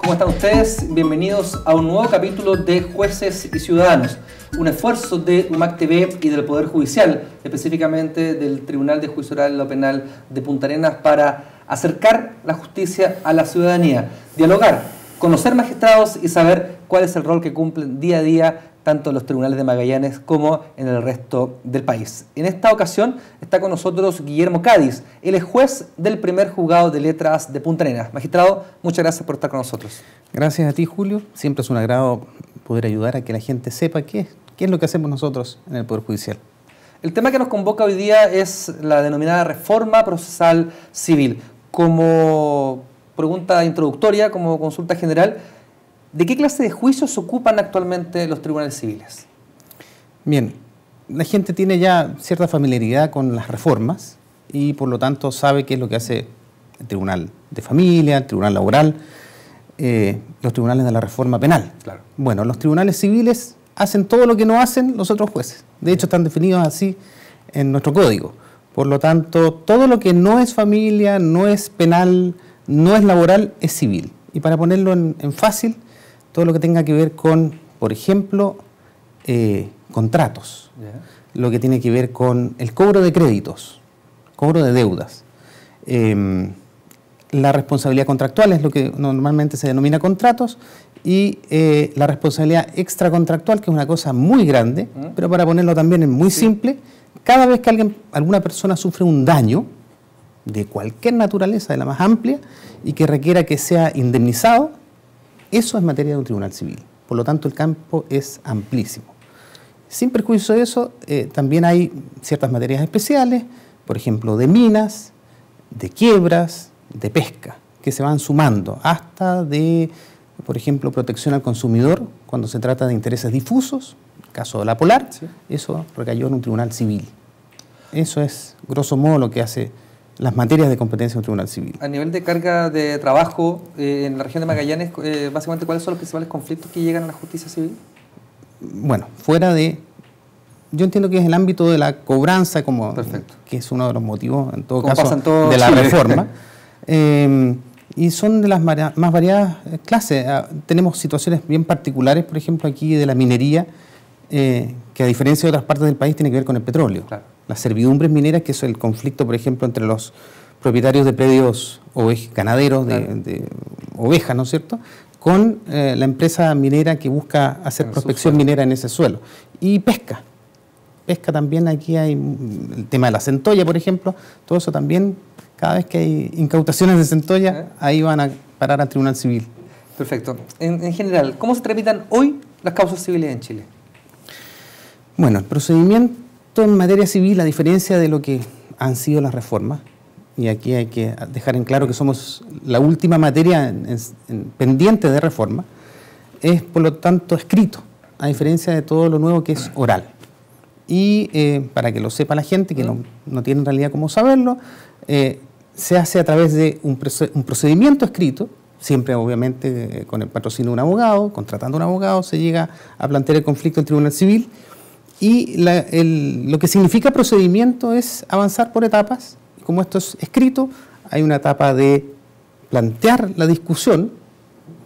¿Cómo están ustedes? Bienvenidos a un nuevo capítulo de Jueces y Ciudadanos, un esfuerzo de UMAC TV y del Poder Judicial, específicamente del Tribunal de Juicio Oral y lo Penal de Punta Arenas, para acercar la justicia a la ciudadanía, dialogar, conocer magistrados y saber cuál es el rol que cumplen día a día tanto en los tribunales de Magallanes como en el resto del país. En esta ocasión está con nosotros Guillermo Cádiz, él es juez del primer juzgado de letras de Punta Arenas. Magistrado, muchas gracias por estar con nosotros. Gracias a ti, Julio. Siempre es un agrado poder ayudar a que la gente sepa qué es lo que hacemos nosotros en el Poder Judicial. El tema que nos convoca hoy día es la denominada reforma procesal civil. Como pregunta introductoria, como consulta general, ¿de qué clase de juicios se ocupan actualmente los tribunales civiles? Bien, la gente tiene ya cierta familiaridad con las reformas y por lo tanto sabe qué es lo que hace el Tribunal de Familia, el Tribunal Laboral, los tribunales de la reforma penal. Claro. Bueno, los tribunales civiles hacen todo lo que no hacen los otros jueces. De hecho, están definidos así en nuestro código. Por lo tanto, todo lo que no es familia, no es penal, no es laboral, es civil. Y para ponerlo en fácil, todo lo que tenga que ver con, por ejemplo, contratos, lo que tiene que ver con el cobro de créditos, cobro de deudas. La responsabilidad contractual es lo que normalmente se denomina contratos y la responsabilidad extracontractual, que es una cosa muy grande, pero para ponerlo también en muy simple, cada vez que alguna persona sufre un daño de cualquier naturaleza, de la más amplia, y que requiera que sea indemnizado, eso es materia de un tribunal civil. Por lo tanto, el campo es amplísimo. Sin perjuicio de eso, también hay ciertas materias especiales, por ejemplo, de minas, de quiebras, de pesca, que se van sumando hasta de, por ejemplo, protección al consumidor, cuando se trata de intereses difusos, caso de la Polar, sí. Eso recayó en un tribunal civil. Eso es, grosso modo, lo que hace las materias de competencia de un tribunal civil. A nivel de carga de trabajo en la región de Magallanes, básicamente, ¿cuáles son los principales conflictos que llegan a la justicia civil? Bueno, fuera de... Yo entiendo que es el ámbito de la cobranza, como que es uno de los motivos, en todo caso, de la reforma. Y son de las más variadas clases. Tenemos situaciones bien particulares, por ejemplo, aquí de la minería, que a diferencia de otras partes del país tiene que ver con el petróleo. Claro. Las servidumbres mineras, que es el conflicto, por ejemplo, entre los propietarios de predios ganaderos de ovejas, ¿no es cierto?, con la empresa minera que busca hacer prospección minera en ese suelo. Y pesca. Pesca también, aquí hay el tema de la centolla, por ejemplo, todo eso también, cada vez que hay incautaciones de centolla, ahí van a parar al Tribunal Civil. Perfecto. En general, ¿cómo se tramitan hoy las causas civiles en Chile? Bueno, el procedimiento en materia civil, a diferencia de lo que han sido las reformas, y aquí hay que dejar en claro que somos la última materia pendiente de reforma, es por lo tanto escrito, a diferencia de todo lo nuevo que es oral. Y para que lo sepa la gente, que no tiene en realidad cómo saberlo, se hace a través de un procedimiento escrito, siempre obviamente con el patrocinio de un abogado, contratando a un abogado, se llega a plantear el conflicto en tribunal civil. Y lo que significa procedimiento es avanzar por etapas. Como esto es escrito, hay una etapa de plantear la discusión,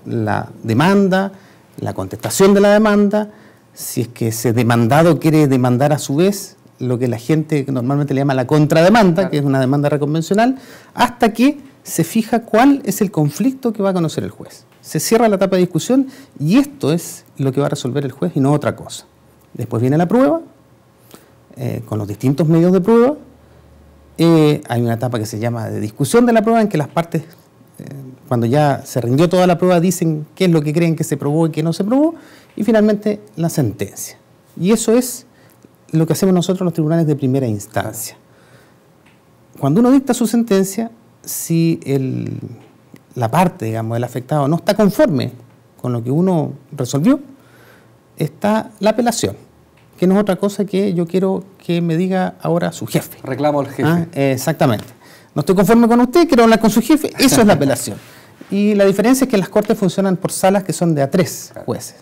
la demanda, la contestación de la demanda, si es que ese demandado quiere demandar a su vez, lo que la gente normalmente le llama la contrademanda, claro, que es una demanda reconvencional, hasta que se fija cuál es el conflicto que va a conocer el juez. Se cierra la etapa de discusión y esto es lo que va a resolver el juez y no otra cosa. Después viene la prueba, con los distintos medios de prueba. Hay una etapa que se llama de discusión de la prueba, en que las partes, cuando ya se rindió toda la prueba, dicen qué es lo que creen que se probó y qué no se probó, y finalmente la sentencia. Y eso es lo que hacemos nosotros en los tribunales de primera instancia. Cuando uno dicta su sentencia, si la parte, digamos, del afectado no está conforme con lo que uno resolvió, está la apelación, que no es otra cosa que yo quiero que me diga ahora su jefe. Reclamo al jefe. Exactamente. No estoy conforme con usted, quiero hablar con su jefe, eso es la apelación. Y la diferencia es que las cortes funcionan por salas que son de a 3 jueces.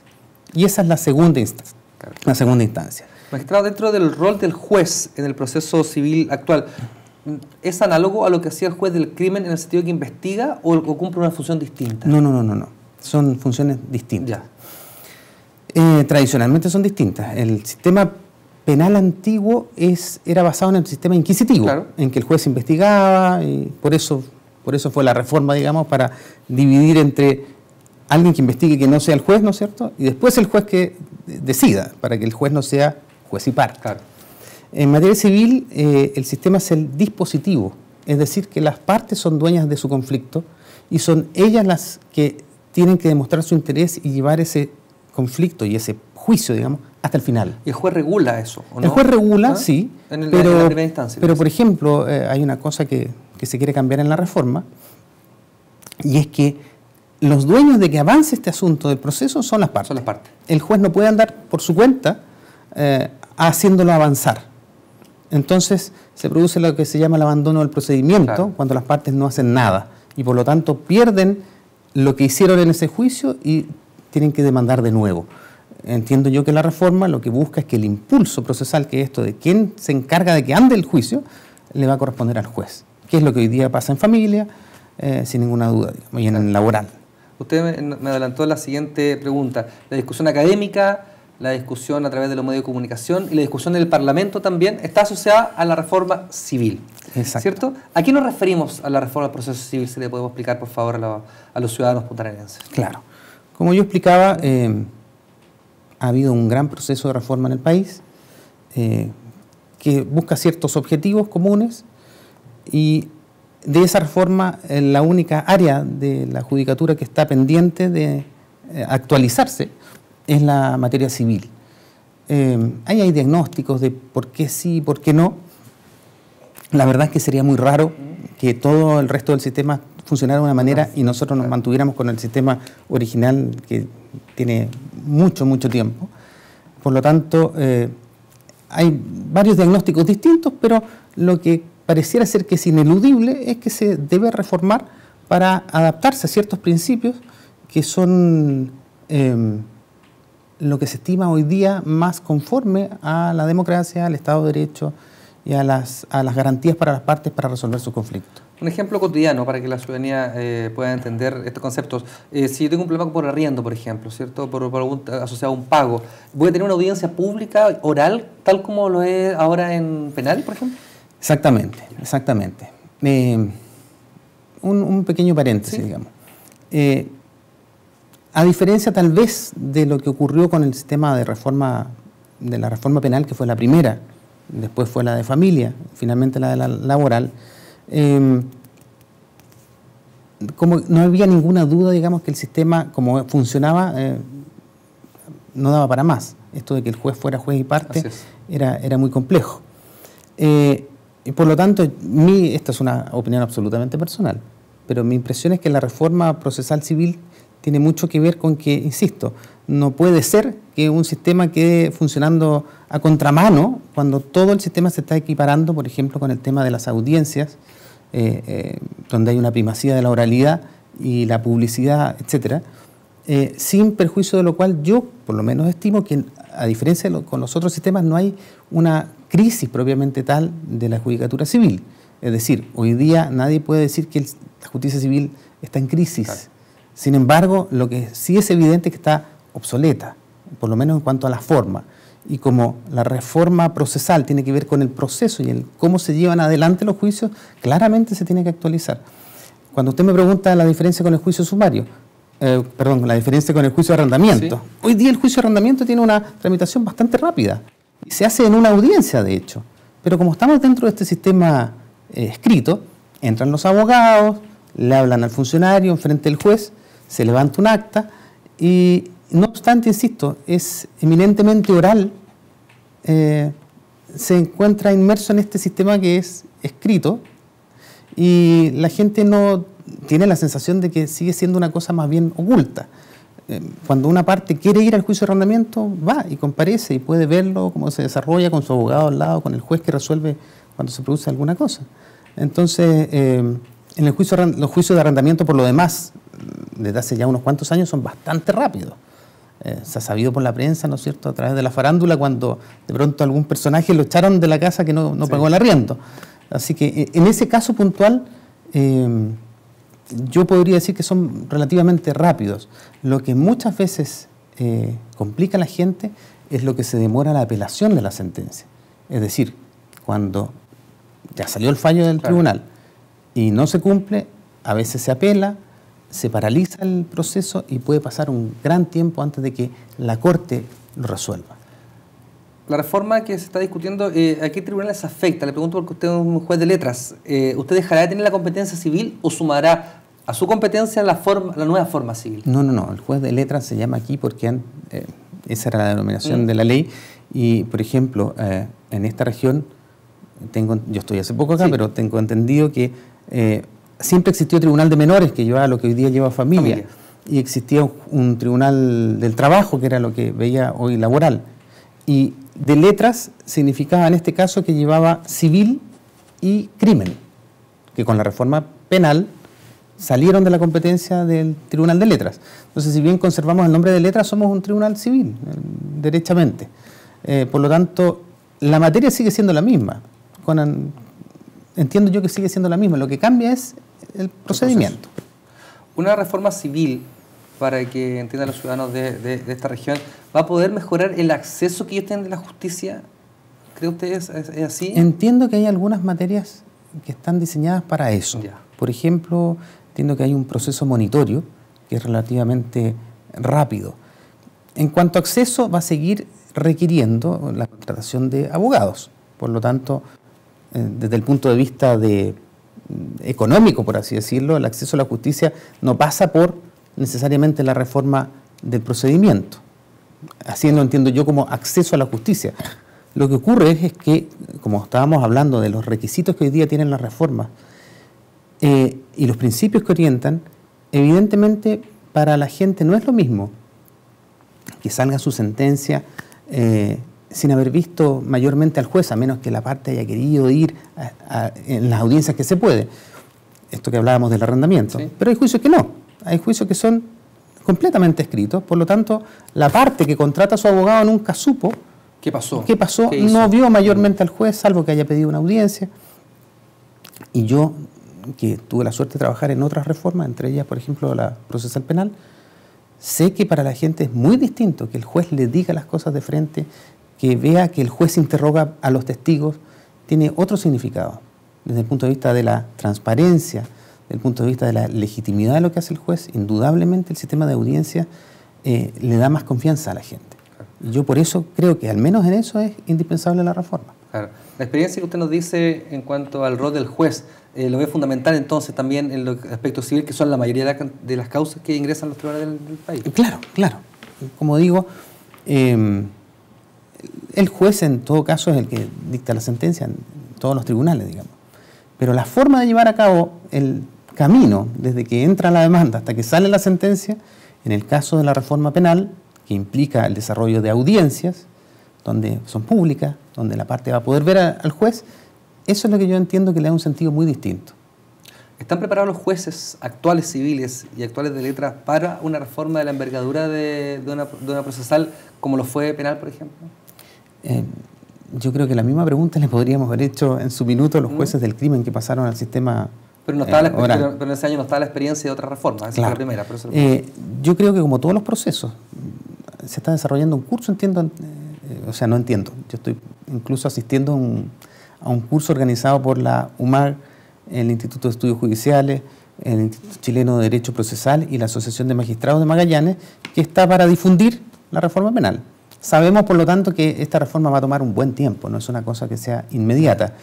Y esa es la segunda instancia. Claro. La segunda instancia. Magistrado, dentro del rol del juez en el proceso civil actual, ¿es análogo a lo que hacía el juez del crimen en el sentido que investiga o cumple una función distinta? No. Son funciones distintas. Ya. Tradicionalmente son distintas. El sistema penal antiguo era basado en el sistema inquisitivo, claro, en que el juez investigaba, y por eso fue la reforma, digamos, para dividir entre alguien que investigue que no sea el juez, ¿no es cierto? Y después el juez que decida, para que el juez no sea juez y parte. Claro. En materia civil, el sistema es el dispositivo, es decir, que las partes son dueñas de su conflicto y son ellas las que tienen que demostrar su interés y llevar ese conflicto y ese juicio, digamos, hasta el final. ¿Y el juez regula eso, o no? El juez regula, sí, en la primera instancia. Pero, por ejemplo, hay una cosa que se quiere cambiar en la reforma, y es que los dueños de que avance este asunto del proceso son las partes. Son las partes. El juez no puede andar por su cuenta haciéndolo avanzar. Entonces se produce lo que se llama el abandono del procedimiento, claro, cuando las partes no hacen nada y por lo tanto pierden lo que hicieron en ese juicio y tienen que demandar de nuevo. Entiendo yo que la reforma lo que busca es que el impulso procesal, que es esto de quién se encarga de que ande el juicio, le va a corresponder al juez, que es lo que hoy día pasa en familia, sin ninguna duda, digamos, y en el laboral. Usted me adelantó la siguiente pregunta. La discusión académica, la discusión a través de los medios de comunicación y la discusión en el Parlamento también está asociada a la reforma civil. Exacto. ¿Cierto? ¿A qué nos referimos a la reforma del proceso civil? Si le podemos explicar, por favor, a los ciudadanos puntareñenses. Claro. Como yo explicaba, ha habido un gran proceso de reforma en el país que busca ciertos objetivos comunes y de esa reforma la única área de la judicatura que está pendiente de actualizarse es la materia civil. Ahí hay diagnósticos de por qué sí y por qué no. La verdad es que sería muy raro que todo el resto del sistema funcionara de una manera y nosotros nos mantuviéramos con el sistema original que tiene mucho, mucho tiempo. Por lo tanto, hay varios diagnósticos distintos, pero lo que pareciera ser que es ineludible es que se debe reformar para adaptarse a ciertos principios que son lo que se estima hoy día más conforme a la democracia, al Estado de Derecho y a las garantías para las partes para resolver sus conflictos. Un ejemplo cotidiano para que la ciudadanía pueda entender estos conceptos. Si yo tengo un problema por arriendo, por ejemplo, ¿cierto? Por asociado a un pago, ¿voy a tener una audiencia pública, oral, tal como lo es ahora en penal, por ejemplo? Exactamente, exactamente. Un pequeño paréntesis, ¿sí? Digamos. A diferencia tal vez de lo que ocurrió con el sistema de la reforma penal, que fue la primera, después fue la de familia, finalmente la de la laboral, como no había ninguna duda, digamos, que el sistema, como funcionaba, no daba para más. Esto de que el juez fuera juez y parte era muy complejo. Y por lo tanto, esta es una opinión absolutamente personal, pero mi impresión es que la reforma procesal civil tiene mucho que ver con que, insisto, no puede ser que un sistema quede funcionando a contramano cuando todo el sistema se está equiparando, por ejemplo, con el tema de las audiencias, donde hay una primacía de la oralidad y la publicidad, etcétera, sin perjuicio de lo cual yo, por lo menos, estimo que, a diferencia con los otros sistemas, no hay una crisis propiamente tal de la judicatura civil. Es decir, hoy día nadie puede decir que la justicia civil está en crisis. Claro. Sin embargo, lo que sí es evidente es que está obsoleta, por lo menos en cuanto a la forma. Y como la reforma procesal tiene que ver con el proceso y el cómo se llevan adelante los juicios, claramente se tiene que actualizar. Cuando usted me pregunta la diferencia con el juicio sumario, la diferencia con el juicio de arrendamiento. ¿Sí? Hoy día el juicio de arrendamiento tiene una tramitación bastante rápida. Y se hace en una audiencia, de hecho. Pero como estamos dentro de este sistema escrito, entran los abogados, le hablan al funcionario enfrente del juez, se levanta un acta y, no obstante, insisto, es eminentemente oral, se encuentra inmerso en este sistema que es escrito y la gente no tiene la sensación de que sigue siendo una cosa más bien oculta. Cuando una parte quiere ir al juicio de arrendamiento, va y comparece y puede verlo cómo se desarrolla con su abogado al lado, con el juez que resuelve cuando se produce alguna cosa. Entonces, en los juicios de arrendamiento, por lo demás, desde hace ya unos cuantos años, son bastante rápidos. Se ha sabido por la prensa, ¿no es cierto?, a través de la farándula, cuando de pronto algún personaje lo echaron de la casa que no pagó el arriendo. Así que en ese caso puntual, yo podría decir que son relativamente rápidos. Lo que muchas veces complica a la gente es lo que se demora la apelación de la sentencia. Es decir, cuando ya salió el fallo del tribunal y no se cumple, a veces se apela, se paraliza el proceso y puede pasar un gran tiempo antes de que la Corte lo resuelva. La reforma que se está discutiendo, ¿a qué tribunales afecta? Le pregunto porque usted es un juez de letras. ¿Usted dejará de tener la competencia civil o sumará a su competencia la nueva forma civil? No. El juez de letras se llama aquí porque esa era la denominación de la ley. Y, por ejemplo, en esta región, yo estoy hace poco acá, pero tengo entendido que siempre existió tribunal de menores, que llevaba lo que hoy día lleva familia. Y existía un tribunal del trabajo, que era lo que veía hoy laboral. Y de letras significaba en este caso que llevaba civil y crimen, que con la reforma penal salieron de la competencia del tribunal de letras. Entonces, si bien conservamos el nombre de letras, somos un tribunal civil, derechamente. Por lo tanto, la materia sigue siendo la misma. Entiendo yo que sigue siendo la misma. Lo que cambia es el procedimiento. Una reforma civil, para que entiendan los ciudadanos de esta región, ¿va a poder mejorar el acceso que ellos tienen a la justicia? ¿Cree usted es así? Entiendo que hay algunas materias que están diseñadas para eso. Por ejemplo, entiendo que hay un proceso monitorio que es relativamente rápido. En cuanto a acceso, va a seguir requiriendo la contratación de abogados. Por lo tanto, desde el punto de vista económico, por así decirlo, el acceso a la justicia no pasa por necesariamente la reforma del procedimiento. Así lo entiendo yo como acceso a la justicia. Lo que ocurre es que, como estábamos hablando de los requisitos que hoy día tienen las reformas y los principios que orientan, evidentemente para la gente no es lo mismo que salga su sentencia sin haber visto mayormente al juez, a menos que la parte haya querido ir en las audiencias que se puede. Esto que hablábamos del arrendamiento. Sí. Pero hay juicios que no. Hay juicios que son completamente escritos. Por lo tanto, la parte que contrata a su abogado nunca supo ¿qué pasó? No vio mayormente al juez, salvo que haya pedido una audiencia. Y yo, que tuve la suerte de trabajar en otras reformas, entre ellas, por ejemplo, la procesal penal, sé que para la gente es muy distinto que el juez le diga las cosas de frente, que vea que el juez interroga a los testigos, tiene otro significado. Desde el punto de vista de la transparencia, desde el punto de vista de la legitimidad de lo que hace el juez, indudablemente el sistema de audiencia le da más confianza a la gente. Y yo por eso creo que al menos en eso es indispensable la reforma. Claro. La experiencia que usted nos dice en cuanto al rol del juez, lo ve fundamental entonces también en los aspectos civiles, que son la mayoría de las causas que ingresan a los tribunales del país. Claro. Como digo, el juez en todo caso es el que dicta la sentencia en todos los tribunales, digamos. Pero la forma de llevar a cabo el camino, desde que entra la demanda hasta que sale la sentencia, en el caso de la reforma penal, que implica el desarrollo de audiencias, donde son públicas, donde la parte va a poder ver al juez, eso es lo que yo entiendo que le da un sentido muy distinto. ¿Están preparados los jueces actuales civiles y actuales de letras para una reforma de la envergadura de una procesal como lo fue penal, por ejemplo? Yo creo que la misma pregunta le podríamos haber hecho en su minuto a los jueces del crimen que pasaron al sistema pero en ese año no estaba la experiencia de otra reforma, esa es la primera. Por eso yo creo que como todos los procesos, se está desarrollando un curso, yo estoy incluso asistiendo a un curso organizado por la UMAR, el Instituto de Estudios Judiciales, el Instituto Chileno de Derecho Procesal y la Asociación de Magistrados de Magallanes, que está para difundir la reforma penal. Sabemos, por lo tanto, que esta reforma va a tomar un buen tiempo, no es una cosa que sea inmediata.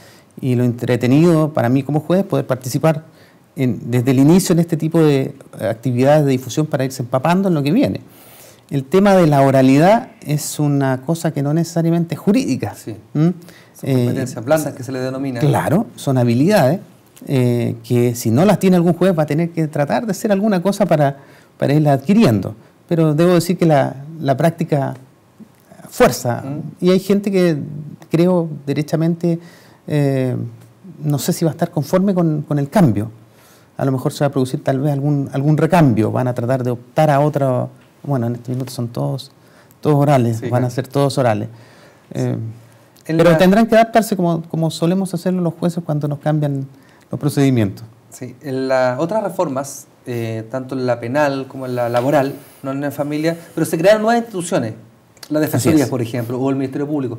Y lo entretenido para mí como juez es poder participar desde el inicio en este tipo de actividades de difusión para irse empapando en lo que viene. El tema de la oralidad es una cosa que no necesariamente es jurídica. Sí. Son competencias blandas que se le denomina. Claro, son habilidades que si no las tiene algún juez va a tener que tratar de hacer alguna cosa para irla adquiriendo. Pero debo decir que la práctica fuerza. Y hay gente que creo derechamente, no sé si va a estar conforme con el cambio. A lo mejor se va a producir tal vez algún recambio. Van a tratar de optar a otra. Bueno, en este minuto son todos orales, sí, van a ser todos orales. Pero tendrán que adaptarse como solemos hacerlo los jueces cuando nos cambian los procedimientos. Sí, en las otras reformas, tanto en la penal como en la laboral, no en la familia, pero se crearon nuevas instituciones, la Defensoría, por ejemplo, o el Ministerio Público.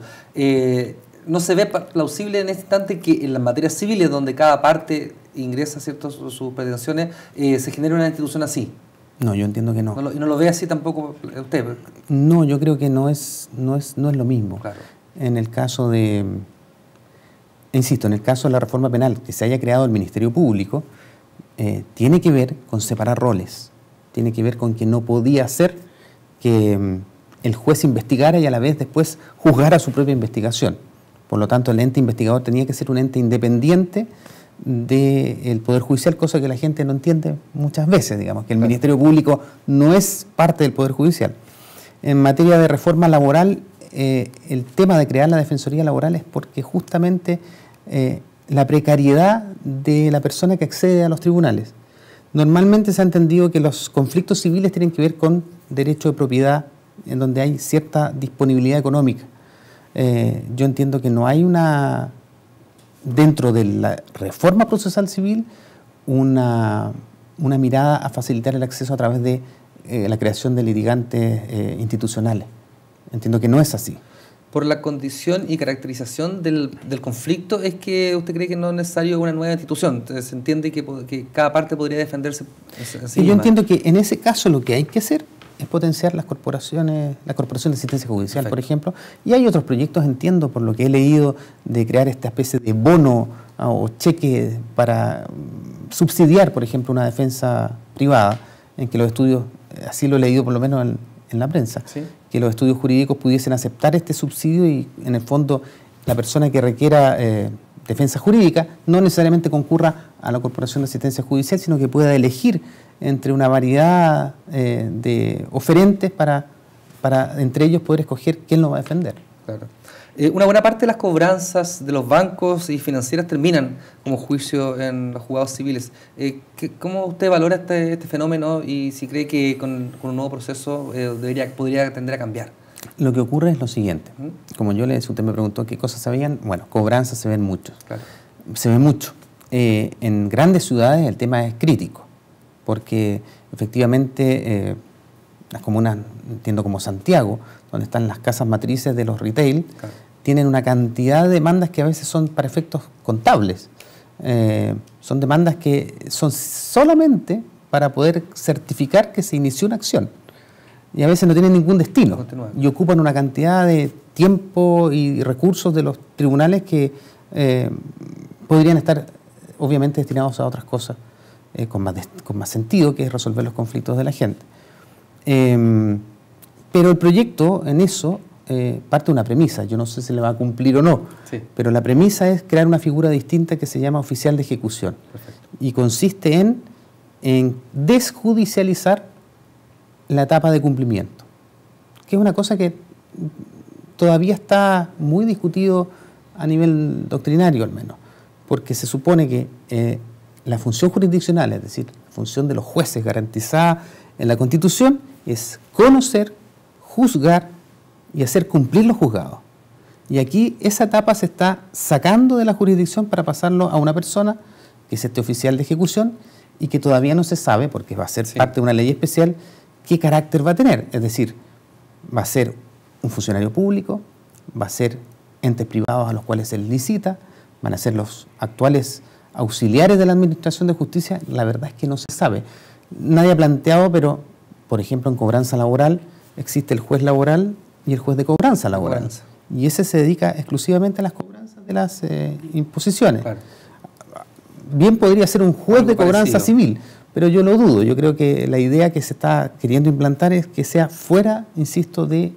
¿No se ve plausible en este instante que en las materias civiles, donde cada parte ingresa sus pretensiones, se genere una institución así? No, yo entiendo que no. ¿Y no lo ve así tampoco usted? No, yo creo que no es lo mismo. Claro. En el caso de, insisto, en el caso de la reforma penal, que se haya creado el Ministerio Público, tiene que ver con separar roles, tiene que ver con que no podía ser que el juez investigara y a la vez después juzgara su propia investigación. Por lo tanto, el ente investigador tenía que ser un ente independiente del Poder Judicial, cosa que la gente no entiende muchas veces, digamos, que el Ministerio Público no es parte del Poder Judicial. En materia de reforma laboral, el tema de crear la Defensoría Laboral es porque justamente la precariedad de la persona que accede a los tribunales. Normalmente se ha entendido que los conflictos civiles tienen que ver con derecho de propiedad, en donde hay cierta disponibilidad económica. Yo entiendo que no hay dentro de la reforma procesal civil una mirada a facilitar el acceso a través de la creación de litigantes institucionales. Entiendo que no es así. Por la condición y caracterización del conflicto, ¿es que usted cree que no es necesario una nueva institución? Entonces, se entiende que cada parte podría defenderse así. Y yo entiendo que en ese caso lo que hay que hacer es potenciar las corporaciones, la Corporación de Asistencia Judicial, por ejemplo, y hay otros proyectos, entiendo, por lo que he leído, de crear esta especie de bono o cheque para subsidiar, por ejemplo, una defensa privada, en que los estudios, así lo he leído por lo menos en la prensa, ¿sí?, que los estudios jurídicos pudiesen aceptar este subsidio y, en el fondo, la persona que requiera defensa jurídica no necesariamente concurra a la Corporación de Asistencia Judicial, sino que pueda elegir entre una variedad de oferentes para entre ellos poder escoger quién lo va a defender. Claro. Una buena parte de las cobranzas de los bancos y financieras terminan como juicio en los juzgados civiles. ¿Cómo usted valora este fenómeno y si cree que con un nuevo proceso podría tender a cambiar? Lo que ocurre es lo siguiente. Como yo le decía, usted me preguntó qué cosas se veían. Bueno, cobranzas se ven muchos. Claro. Se ven mucho. En grandes ciudades el tema es crítico, porque efectivamente las comunas, entiendo como Santiago, donde están las casas matrices de los retail, claro, tienen una cantidad de demandas que a veces son para efectos contables. Son demandas que son solamente para poder certificar que se inició una acción. Y a veces no tienen ningún destino. Y ocupan una cantidad de tiempo y recursos de los tribunales que podrían estar, obviamente, destinados a otras cosas con más sentido, que es resolver los conflictos de la gente. Pero el proyecto en eso parte de una premisa. Yo no sé si le va a cumplir o no, sí, pero la premisa es crear una figura distinta que se llama oficial de ejecución. Perfecto. Y consiste en desjudicializar la etapa de cumplimiento, que es una cosa que todavía está muy discutido a nivel doctrinario al menos, porque se supone que la función jurisdiccional, es decir, la función de los jueces garantizada en la Constitución, es conocer, juzgar y hacer cumplir los juzgados. Y aquí esa etapa se está sacando de la jurisdicción para pasarlo a una persona, que es este oficial de ejecución, y que todavía no se sabe, porque va a ser parte de una ley especial, qué carácter va a tener. Es decir, va a ser un funcionario público, va a ser entes privados a los cuales se les licita, van a ser los actuales auxiliares de la Administración de Justicia. La verdad es que no se sabe. Nadie ha planteado, pero, por ejemplo, en cobranza laboral existe el juez laboral y el juez de cobranza laboral. Y ese se dedica exclusivamente a las cobranzas de las imposiciones. Claro. Bien podría ser un juez de cobranza civil, pero yo lo dudo. Yo creo que la idea que se está queriendo implantar es que sea fuera, insisto, de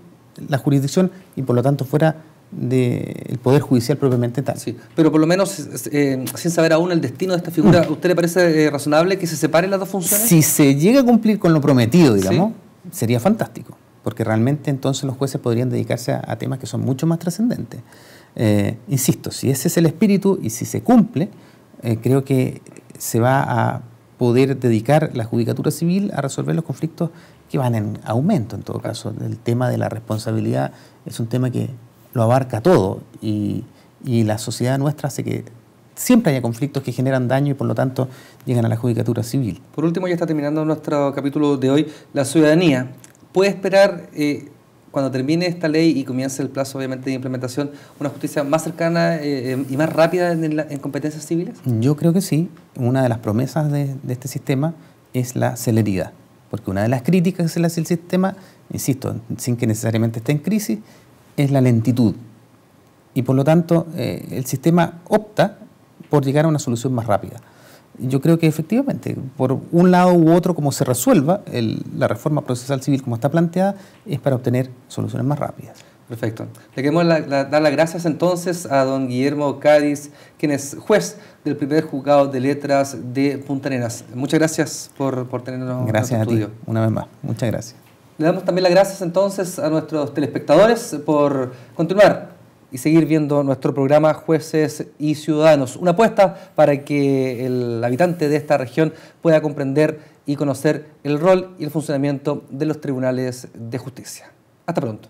la jurisdicción y por lo tanto fuera del Poder Judicial propiamente tal. Sí, pero por lo menos, sin saber aún el destino de esta figura, ¿a usted le parece razonable que se separen las dos funciones? Si se llega a cumplir con lo prometido, digamos, sería fantástico, porque realmente entonces los jueces podrían dedicarse a temas que son mucho más trascendentes. Insisto, si ese es el espíritu y si se cumple, creo que se va a poder dedicar la judicatura civil a resolver los conflictos que van en aumento en todo caso. El tema de la responsabilidad es un tema que lo abarca todo y la sociedad nuestra hace que siempre haya conflictos que generan daño y por lo tanto llegan a la judicatura civil. Por último, ya está terminando nuestro capítulo de hoy, la ciudadanía. ¿Puede esperar, cuando termine esta ley y comience el plazo obviamente de implementación, una justicia más cercana y más rápida en competencias civiles? Yo creo que sí. Una de las promesas de este sistema es la celeridad, porque una de las críticas que se le hace al sistema, insisto, sin que necesariamente esté en crisis, es la lentitud. Y por lo tanto, el sistema opta por llegar a una solución más rápida. Yo creo que efectivamente, por un lado u otro, como se resuelva, la reforma procesal civil como está planteada, es para obtener soluciones más rápidas. Perfecto. Le queremos dar las gracias entonces a don Guillermo Cádiz, quien es juez del primer juzgado de letras de Punta Arenas. Muchas gracias por tenernos en nuestro estudio. Gracias a ti, una vez más. Muchas gracias. Le damos también las gracias entonces a nuestros telespectadores por continuar y seguir viendo nuestro programa Jueces y Ciudadanos. Una apuesta para que el habitante de esta región pueda comprender y conocer el rol y el funcionamiento de los tribunales de justicia. Hasta pronto.